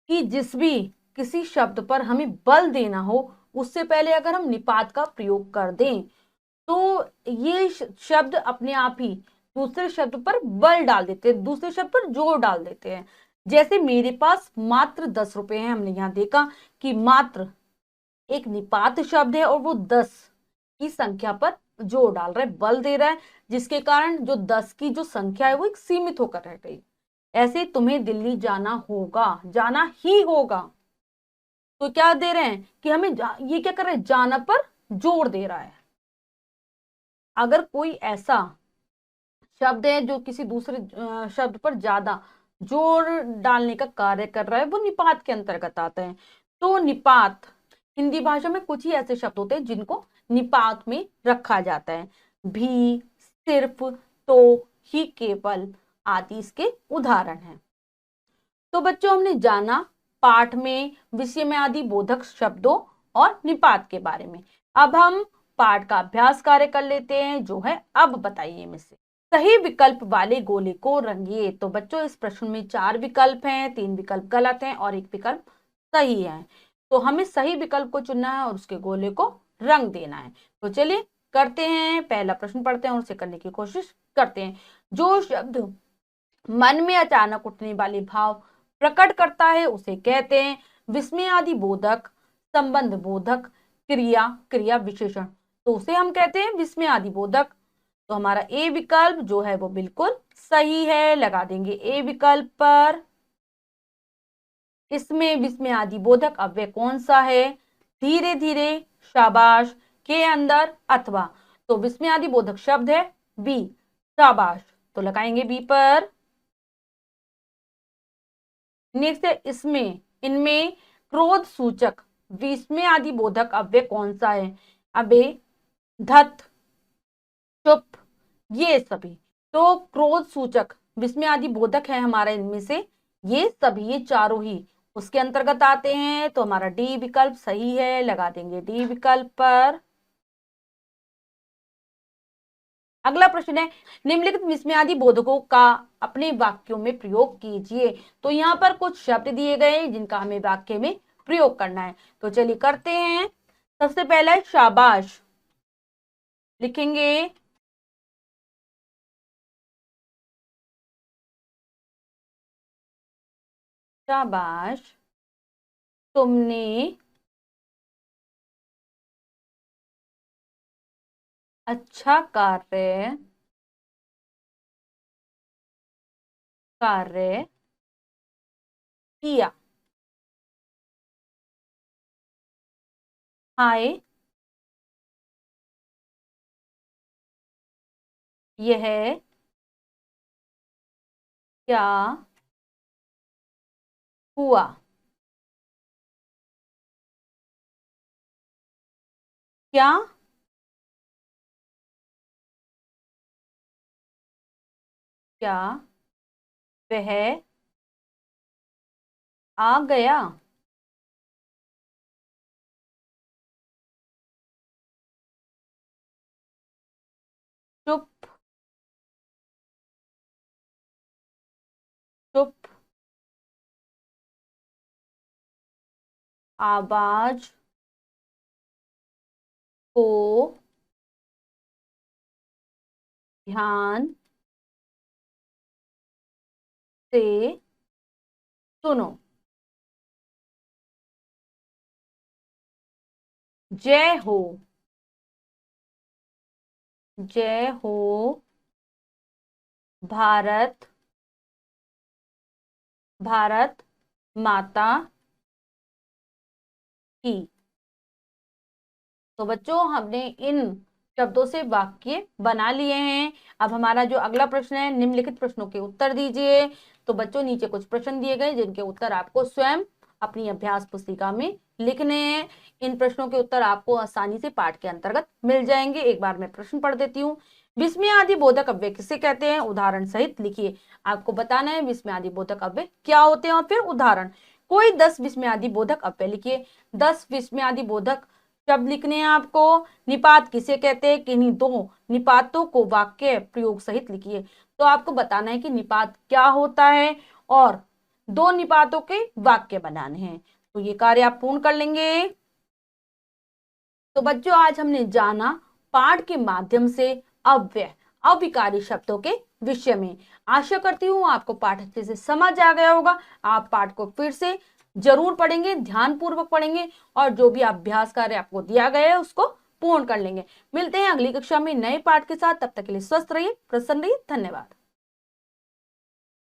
कि जिस भी किसी शब्द पर हमें बल देना हो उससे पहले अगर हम निपात का प्रयोग कर दें तो ये शब्द अपने आप ही दूसरे शब्द पर बल डाल देते हैं, दूसरे शब्द पर जोर डाल देते हैं। जैसे मेरे पास मात्र 10 रुपए हैं, हमने यहाँ देखा कि मात्र एक निपात शब्द है और वो 10 की संख्या पर जोर डाल रहा है, बल दे रहा है, जिसके कारण जो 10 की जो संख्या है वो एक सीमित होकर रह गई। ऐसे तुम्हें दिल्ली जाना होगा, जाना ही होगा, तो क्या दे रहे हैं कि हमें ये क्या कर रहे हैं, जाना पर जोर दे रहा है। अगर कोई ऐसा शब्द है जो किसी दूसरे शब्द पर ज्यादा जोर डालने का कार्य कर रहा है वो निपात के अंतर्गत आता है। तो निपात हिंदी भाषा में कुछ ही ऐसे शब्द होते हैं जिनको निपात में रखा जाता है। भी, सिर्फ, तो, ही, केवल आदि इसके उदाहरण हैं। तो बच्चों हमने जाना पाठ में विषय में आदि बोधक शब्दों और निपात के बारे में। अब हम पाठ का अभ्यास कार्य कर लेते हैं जो है अब बताइए में से सही विकल्प वाले गोले को रंगिए। तो बच्चों इस प्रश्न में 4 विकल्प हैं, 3 विकल्प गलत हैं और 1 विकल्प सही है। तो हमें सही विकल्प को चुनना है और उसके गोले को रंग देना है। तो चलिए करते हैं, पहला प्रश्न पढ़ते हैं और उसे करने की कोशिश करते हैं। जो शब्द मन में अचानक उठने वाले भाव प्रकट करता है उसे कहते हैं विस्मय आदि बोधक, संबंध बोधक, क्रिया, क्रिया विशेषण। तो उसे हम कहते हैं विस्मय आदि बोधक। तो हमारा ए विकल्प जो है वो बिल्कुल सही है, लगा देंगे ए विकल्प पर। इसमें विस्मय आदि बोधक अव्यय कौन सा है, धीरे धीरे, शाबाश, के अंदर, अथवा। तो विस्मय आदि बोधक शब्द है बी, शाबाश, तो लगाएंगे बी पर। नेक्स्ट है इसमें, इनमें क्रोध सूचक विस्मय आदि बोधक अव्यय कौन सा है, अबे, धत, चुप, ये सभी। तो क्रोध सूचक विस्मय आदि बोधक है हमारा इनमें से ये सभी, ये चारों ही उसके अंतर्गत आते हैं। तो हमारा डी विकल्प सही है, लगा देंगे डी विकल्प पर। अगला प्रश्न है, निम्नलिखित विस्मयादि बोधकों का अपने वाक्यों में प्रयोग कीजिए। तो यहाँ पर कुछ शब्द दिए गए हैं जिनका हमें वाक्य में प्रयोग करना है। तो चलिए करते हैं। सबसे पहला है शाबाश, लिखेंगे शाबाश तुमने अच्छा कार्य किया। हाय, यह क्या हुआ। क्या, क्या वह आ गया। चुप, चुप, आवाज को ध्यान से सुनो। जय हो, जय हो भारत, भारत माता की। तो बच्चों, हमने इन शब्दों से वाक्य बना लिए हैं। अब हमारा जो अगला प्रश्न है, निम्नलिखित प्रश्नों के उत्तर दीजिए। तो बच्चों, नीचे कुछ प्रश्न दिए गए जिनके उत्तर आपको स्वयं अपनी अभ्यास पुस्तिका में लिखने हैं। इन प्रश्नों के उत्तर आपको आसानी से पाठ के अंतर्गत मिल जाएंगे। एक बार मैं प्रश्न पढ़ देती हूँ। विस्मयादि बोधक अव्यय किसे कहते हैं, उदाहरण सहित लिखिए। आपको बताना है विस्मयादि बोधक अव्यय क्या होते हैं और फिर उदाहरण। कोई 10 विस्मयादि बोधक अव्यय लिखिए। 10 विस्मयादि बोधक शब्द लिखने हैं आपको। निपात किसे कहते हैं, किन्हीं दो निपातों को वाक्य प्रयोग सहित लिखिए। तो आपको बताना है कि निपात क्या होता है और दो निपातों के वाक्य बनाने हैं। तो ये कार्य आप पूर्ण कर लेंगे। तो बच्चों, आज हमने जाना पाठ के माध्यम से अव्यय अविकारी शब्दों के विषय में। आशा करती हूँ आपको पाठ अच्छे से समझ आ गया होगा। आप पाठ को फिर से जरूर पढ़ेंगे, ध्यान पूर्वक पढ़ेंगे और जो भी अभ्यास कार्य आपको दिया गया है उसको पूर्ण कर लेंगे। मिलते हैं अगली कक्षा में नए पाठ के साथ। तब तक के लिए स्वस्थ रहिए, प्रसन्न रहिए। धन्यवाद।